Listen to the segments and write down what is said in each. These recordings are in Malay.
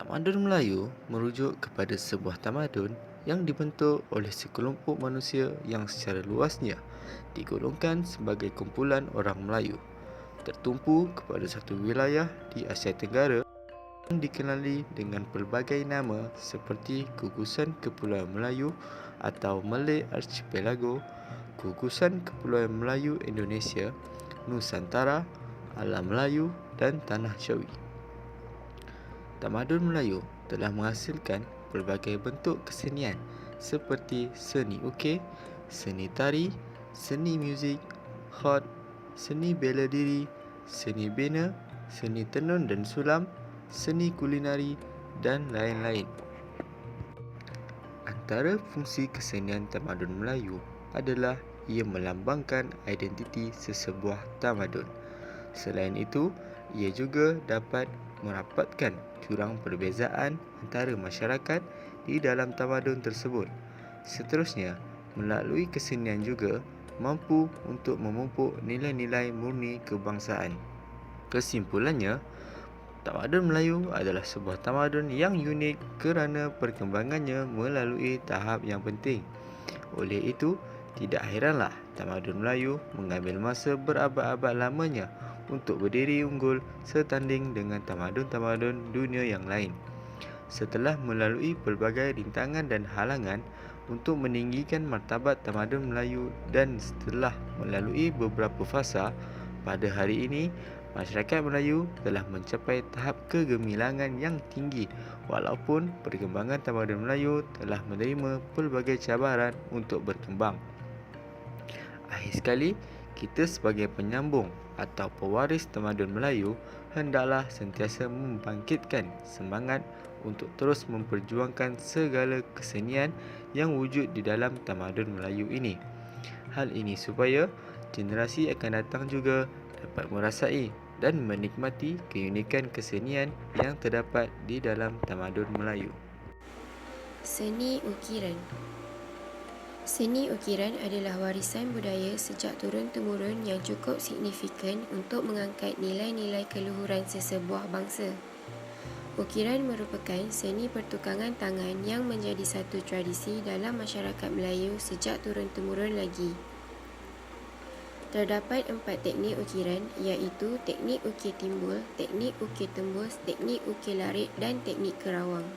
Tamadun Melayu merujuk kepada sebuah tamadun yang dibentuk oleh sekelompok manusia yang secara luasnya digolongkan sebagai kumpulan orang Melayu, tertumpu kepada satu wilayah di Asia Tenggara yang dikenali dengan pelbagai nama seperti Gugusan Kepulauan Melayu atau Malay Archipelago, Gugusan Kepulauan Melayu Indonesia, Nusantara, Alam Melayu dan Tanah Syawi. Tamadun Melayu telah menghasilkan pelbagai bentuk kesenian seperti seni ukir, seni tari, seni muzik, khat, seni bela diri, seni bina, seni tenun dan sulam, seni kulinari dan lain-lain. Antara fungsi kesenian tamadun Melayu adalah ia melambangkan identiti sesebuah tamadun. Selain itu, ia juga dapat merapatkan jurang perbezaan antara masyarakat di dalam tamadun tersebut. Seterusnya, melalui kesenian juga mampu untuk memupuk nilai-nilai murni kebangsaan. Kesimpulannya, tamadun Melayu adalah sebuah tamadun yang unik kerana perkembangannya melalui tahap yang penting. Oleh itu, tidak heranlah tamadun Melayu mengambil masa berabad-abad lamanya untuk berdiri unggul setanding dengan tamadun-tamadun dunia yang lain. Setelah melalui pelbagai rintangan dan halangan untuk meninggikan martabat tamadun Melayu dan setelah melalui beberapa fasa, pada hari ini masyarakat Melayu telah mencapai tahap kegemilangan yang tinggi walaupun perkembangan tamadun Melayu telah menerima pelbagai cabaran untuk berkembang. Akhir sekali, kita sebagai penyambung atau pewaris tamadun Melayu hendaklah sentiasa membangkitkan semangat untuk terus memperjuangkan segala kesenian yang wujud di dalam tamadun Melayu ini. Hal ini supaya generasi akan datang juga dapat merasai dan menikmati keunikan kesenian yang terdapat di dalam tamadun Melayu. Seni ukiran. Seni ukiran adalah warisan budaya sejak turun-temurun yang cukup signifikan untuk mengangkat nilai-nilai keluhuran sesebuah bangsa. Ukiran merupakan seni pertukangan tangan yang menjadi satu tradisi dalam masyarakat Melayu sejak turun-temurun lagi. Terdapat 4 teknik ukiran iaitu teknik ukir timbul, teknik ukir tembus, teknik ukir larit dan teknik kerawang.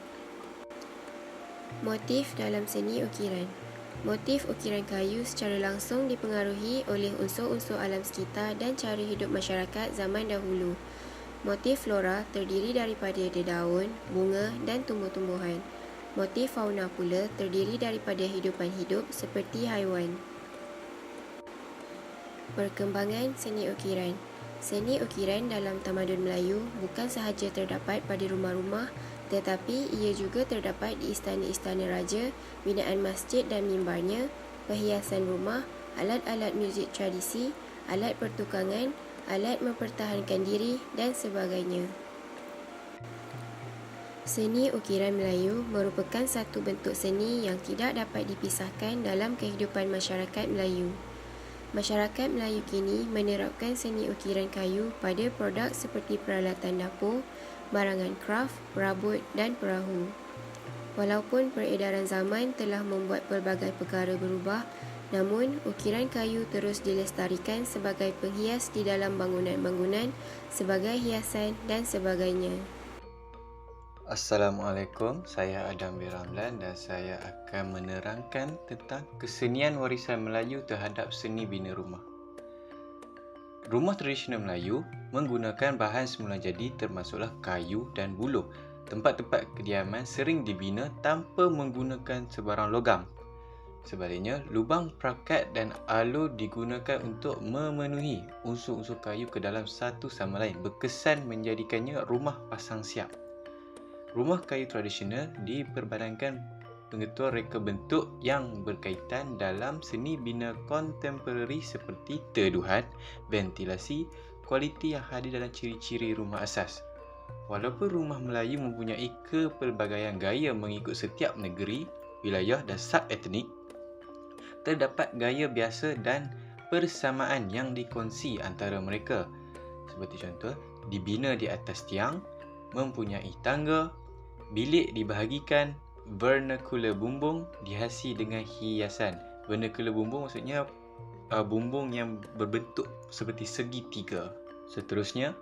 Motif dalam seni ukiran. Motif ukiran kayu secara langsung dipengaruhi oleh unsur-unsur alam sekitar dan cara hidup masyarakat zaman dahulu. Motif flora terdiri daripada dedaun, bunga dan tumbuh-tumbuhan. Motif fauna pula terdiri daripada hidupan hidup seperti haiwan. Perkembangan seni ukiran. Seni ukiran dalam tamadun Melayu bukan sahaja terdapat pada rumah-rumah, tetapi ia juga terdapat di istana-istana raja, binaan masjid dan mimbarnya, perhiasan rumah, alat-alat muzik tradisi, alat pertukangan, alat mempertahankan diri dan sebagainya. Seni ukiran Melayu merupakan satu bentuk seni yang tidak dapat dipisahkan dalam kehidupan masyarakat Melayu. Masyarakat Melayu kini menerapkan seni ukiran kayu pada produk seperti peralatan dapur, barangan kraft, perabot dan perahu. Walaupun peredaran zaman telah membuat pelbagai perkara berubah, namun ukiran kayu terus dilestarikan sebagai penghias di dalam bangunan-bangunan, sebagai hiasan dan sebagainya. Assalamualaikum, saya Adam bin Ramlan dan saya akan menerangkan tentang kesenian warisan Melayu terhadap seni bina rumah. Rumah tradisional Melayu menggunakan bahan semula jadi termasuklah kayu dan buluh. Tempat-tempat kediaman sering dibina tanpa menggunakan sebarang logam. Sebaliknya, lubang perakat dan alur digunakan untuk memenuhi unsur-unsur kayu ke dalam satu sama lain, berkesan menjadikannya rumah pasang siap. Rumah kayu tradisional diperbadankan pengetahuan reka bentuk yang berkaitan dalam seni bina kontemporari seperti teduhan, ventilasi, kualiti yang hadir dalam ciri-ciri rumah asas. Walaupun rumah Melayu mempunyai kepelbagaian gaya mengikut setiap negeri, wilayah dan sub-etnik, terdapat gaya biasa dan persamaan yang dikongsi antara mereka. Seperti contoh, dibina di atas tiang, mempunyai tangga, Bilik dibahagikan vernacular bumbung dihiasi dengan hiasan. Vernacular bumbung maksudnya bumbung yang berbentuk seperti segitiga. Seterusnya,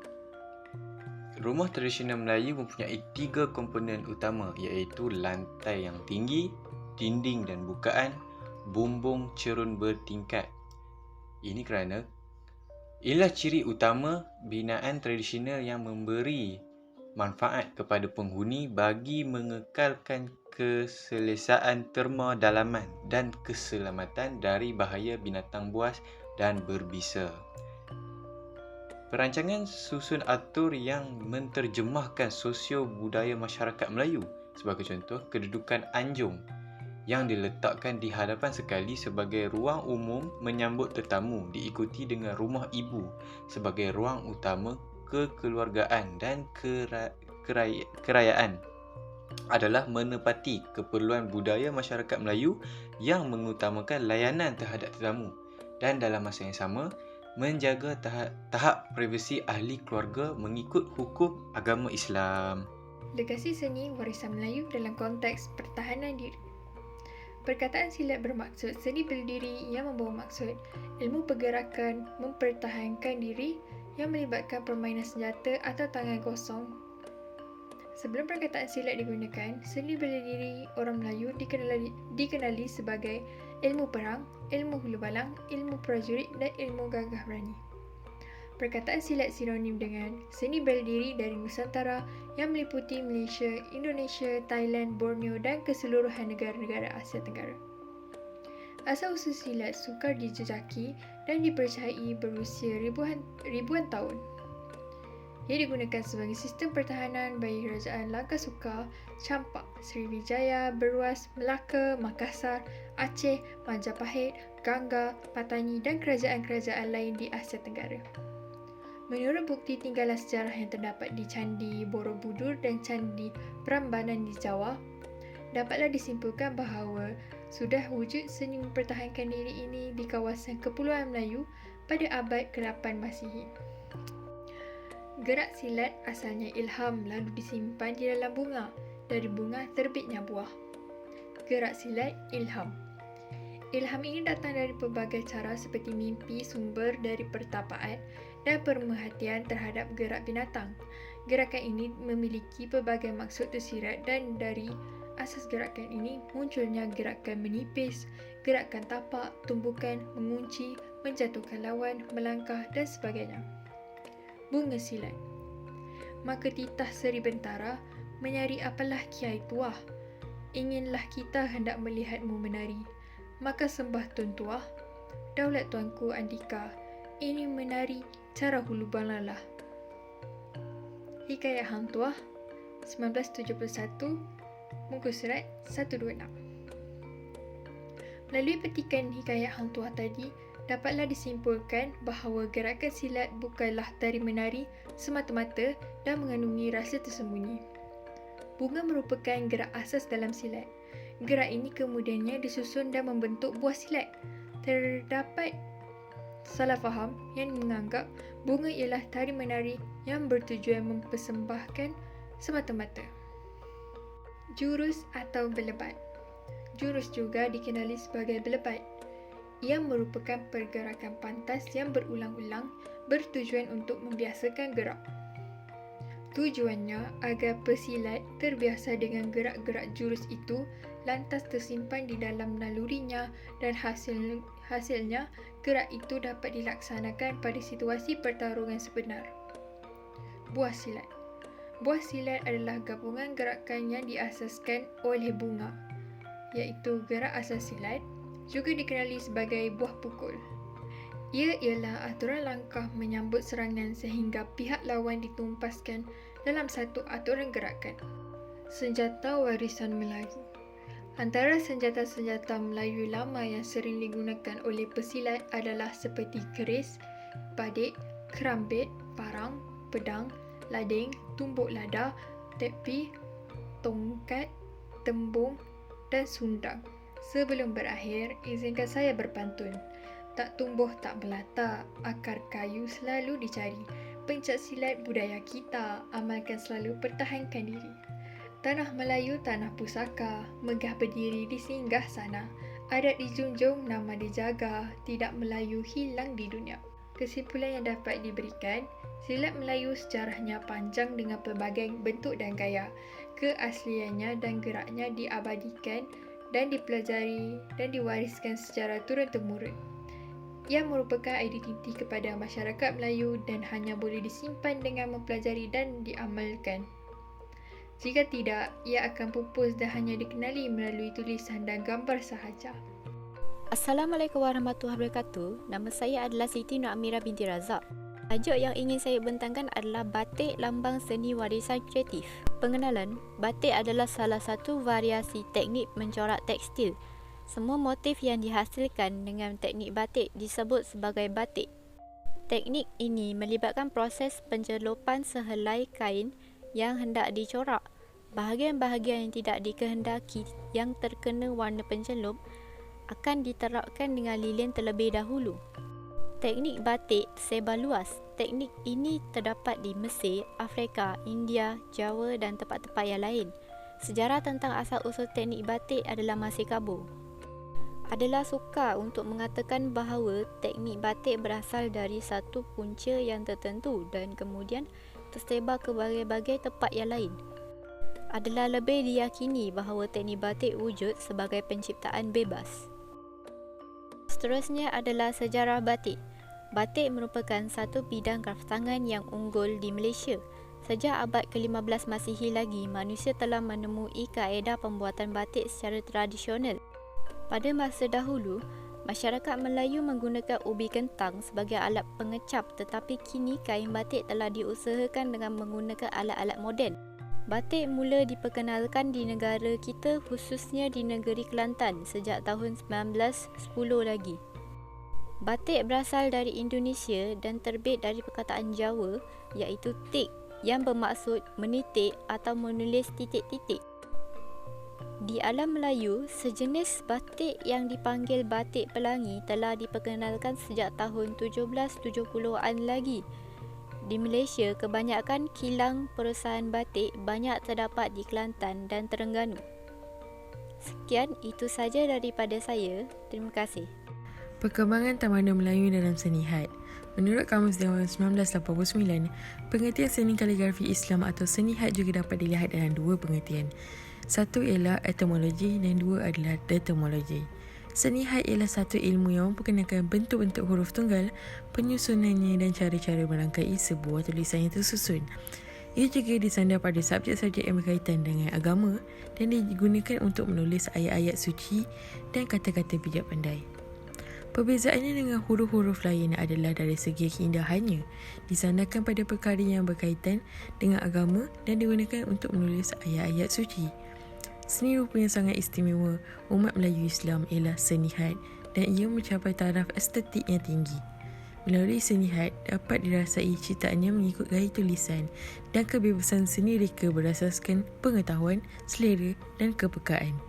rumah tradisional Melayu mempunyai 3 komponen utama, iaitu lantai yang tinggi, dinding dan bukaan, bumbung cerun bertingkat. Ini kerana ialah ciri utama binaan tradisional yang memberi manfaat kepada penghuni bagi mengekalkan keselesaan terma dalaman dan keselamatan dari bahaya binatang buas dan berbisa. Perancangan susun atur yang menterjemahkan sosio budaya masyarakat Melayu. Sebagai contoh, kedudukan anjung yang diletakkan di hadapan sekali sebagai ruang umum menyambut tetamu, diikuti dengan rumah ibu sebagai ruang utama kekeluargaan dan kerayaan, adalah menepati keperluan budaya masyarakat Melayu yang mengutamakan layanan terhadap tetamu dan dalam masa yang sama menjaga tahap privasi ahli keluarga mengikut hukum agama Islam. Legasi seni warisan Melayu dalam konteks pertahanan diri. Perkataan silat bermaksud seni berdiri yang membawa maksud ilmu pergerakan mempertahankan diri yang melibatkan permainan senjata atau tangan kosong. Sebelum perkataan silat digunakan, seni bela diri orang Melayu dikenali sebagai ilmu perang, ilmu hulu balang, ilmu prajurit dan ilmu gagah berani. Perkataan silat sinonim dengan seni bela diri dari Nusantara yang meliputi Malaysia, Indonesia, Thailand, Borneo dan keseluruhan negara-negara Asia Tenggara. Asal-usul silat sukar dijejaki dan dipercayai berusia ribuan tahun. Ia digunakan sebagai sistem pertahanan bagi kerajaan Langkasuka, Campak, Sriwijaya, Beruas, Melaka, Makassar, Aceh, Majapahit, Gangga, Patani dan kerajaan-kerajaan lain di Asia Tenggara. Menurut bukti tinggalan sejarah yang terdapat di Candi Borobudur dan Candi Prambanan di Jawa, dapatlah disimpulkan bahawa sudah wujud seni mempertahankan diri ini di kawasan Kepulauan Melayu pada abad ke-8 Masihi. Gerak silat asalnya ilham lalu disimpan di dalam bunga. Dari bunga terbitnya buah. Gerak silat ilham. Ilham ini datang dari pelbagai cara seperti mimpi sumber dari pertapaan dan pemerhatian terhadap gerak binatang. Gerakan ini memiliki pelbagai maksud tersirat dan dari asas gerakan ini munculnya gerakan menipis, gerakan tapak, tumbukan, mengunci, menjatuhkan lawan, melangkah dan sebagainya. Bunga silat. Maka titah Seri Bentara menyari apalah kiai tuah. Inginlah kita hendak melihatmu menari. Maka sembah Tun Tuah, daulat tuanku Andika, ini menari cara hulu balalah. Hikayat Hang Tuah, 1971, muka surat 126. Melalui petikan Hikayat Hang Tuah tadi, dapatlah disimpulkan bahawa gerakan silat bukanlah dari menari semata-mata dan mengandungi rasa tersembunyi. Bunga merupakan gerak asas dalam silat. Gerak ini kemudiannya disusun dan membentuk buah silat. Terdapat salah faham yang menganggap bunga ialah tari menari yang bertujuan mempersembahkan semata-mata. Jurus atau belebat. Jurus juga dikenali sebagai belebat. Ia merupakan pergerakan pantas yang berulang-ulang bertujuan untuk membiasakan gerak. Tujuannya agar pesilat terbiasa dengan gerak-gerak jurus itu lantas tersimpan di dalam nalurinya dan hasilnya gerak itu dapat dilaksanakan pada situasi pertarungan sebenar. Buah silat. Buah silat adalah gabungan gerakan yang diasaskan oleh bunga, iaitu gerak asas silat, juga dikenali sebagai buah pukul. Ia ialah aturan langkah menyambut serangan sehingga pihak lawan ditumpaskan dalam satu aturan gerakan. Senjata warisan Melayu. Antara senjata-senjata Melayu lama yang sering digunakan oleh pesilat adalah seperti keris, badik, kerambit, parang, pedang, lading, tumbuk lada, tepi, tongkat, tembung dan sundang. Sebelum berakhir, izinkan saya berpantun. Tak tumbuh tak belata, akar kayu selalu dicari. Pencak silat budaya kita, amalkan selalu pertahankan diri. Tanah Melayu, tanah pusaka, megah berdiri di singgah sana. Adat dijunjung, nama dijaga, tidak Melayu hilang di dunia. Kesimpulan yang dapat diberikan, silat Melayu sejarahnya panjang dengan pelbagai bentuk dan gaya. Keasliannya dan geraknya diabadikan dan dipelajari dan diwariskan secara turun-temurun. Ia merupakan identiti kepada masyarakat Melayu dan hanya boleh disimpan dengan mempelajari dan diamalkan. Jika tidak, ia akan pupus dan hanya dikenali melalui tulisan dan gambar sahaja. Assalamualaikum warahmatullahi wabarakatuh. Nama saya adalah Siti Nur Amira binti Razak. Tajuk yang ingin saya bentangkan adalah batik lambang seni warisan kreatif. Pengenalan, batik adalah salah satu variasi teknik mencorak tekstil. Semua motif yang dihasilkan dengan teknik batik disebut sebagai batik. Teknik ini melibatkan proses pencelupan sehelai kain yang hendak dicorak. Bahagian-bahagian yang tidak dikehendaki yang terkena warna pencelup akan diterapkan dengan lilin terlebih dahulu. Teknik batik tersebar luas. Teknik ini terdapat di Mesir, Afrika, India, Jawa dan tempat-tempat yang lain. Sejarah tentang asal-usul teknik batik adalah masih kabur. Adalah sukar untuk mengatakan bahawa teknik batik berasal dari satu punca yang tertentu dan kemudian tersebar ke berbagai tempat yang lain. Adalah lebih diyakini bahawa teknik batik wujud sebagai penciptaan bebas. Seterusnya adalah sejarah batik. Batik merupakan satu bidang kraftangan yang unggul di Malaysia. Sejak abad ke-15 Masihi lagi, manusia telah menemui kaedah pembuatan batik secara tradisional. Pada masa dahulu, masyarakat Melayu menggunakan ubi kentang sebagai alat pengecap, tetapi kini kain batik telah diusahakan dengan menggunakan alat-alat moden. Batik mula diperkenalkan di negara kita, khususnya di negeri Kelantan sejak tahun 1910 lagi. Batik berasal dari Indonesia dan terbit dari perkataan Jawa iaitu tik yang bermaksud menitik atau menulis titik-titik. Di alam Melayu, sejenis batik yang dipanggil batik pelangi telah diperkenalkan sejak tahun 1770-an lagi. Di Malaysia, kebanyakan kilang perusahaan batik banyak terdapat di Kelantan dan Terengganu. Sekian, itu saja daripada saya. Terima kasih. Perkembangan tamadun Melayu dalam seni had. Menurut Kamus Dewan 1989, pengertian seni kaligrafi Islam atau seni had juga dapat dilihat dalam dua pengertian. Satu ialah etymologi dan dua adalah datamologi. Seni had ialah satu ilmu yang memperkenalkan bentuk-bentuk huruf tunggal, penyusunannya dan cara-cara merangkai sebuah tulisan yang tersusun. Ia juga disandar pada subjek-subjek yang berkaitan dengan agama dan digunakan untuk menulis ayat-ayat suci dan kata-kata bijak pandai. Perbezaannya dengan huruf-huruf lain adalah dari segi keindahannya, disandarkan pada perkara yang berkaitan dengan agama dan digunakan untuk menulis ayat-ayat suci. Seni rupa yang sangat istimewa umat Melayu Islam ialah seni had dan ia mencapai taraf estetik yang tinggi. Melalui seni had dapat dirasai ciptaannya mengikut gaya tulisan dan kebebasan seni reka berasaskan pengetahuan, selera dan kepekaan.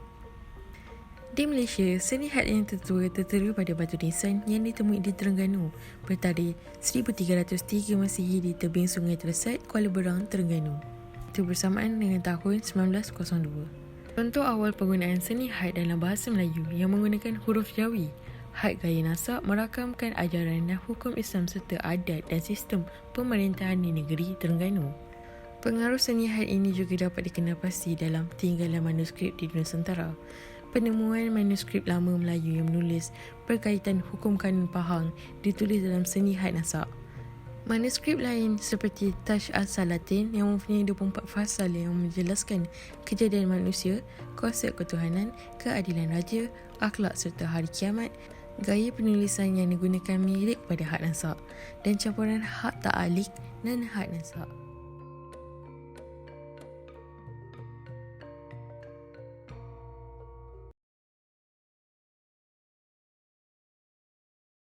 Di Malaysia, seni had yang tertua tertera pada batu nisan yang ditemui di Terengganu bertarikh 1303 Masihi di tebing Sungai Tersat, Kuala Berang, Terengganu. Itu bersamaan dengan tahun 1902. Contoh awal penggunaan seni had dalam bahasa Melayu yang menggunakan huruf Jawi. Had gaya nasak merakamkan ajaran dan hukum Islam serta adat dan sistem pemerintahan di negeri Terengganu. Pengaruh seni had ini juga dapat dikenal pasti dalam tinggalan manuskrip di Nusantara. Penemuan manuskrip lama Melayu yang menulis berkaitan hukum kanun Pahang ditulis dalam seni had nasak. Manuskrip lain seperti Taj al-Salatin yang mempunyai 24 fasal yang menjelaskan kejadian manusia, konsep ketuhanan, keadilan raja, akhlak serta hari kiamat. Gaya penulisan yang digunakan mirip pada had nasak dan campuran had ta'alik dan had nasak.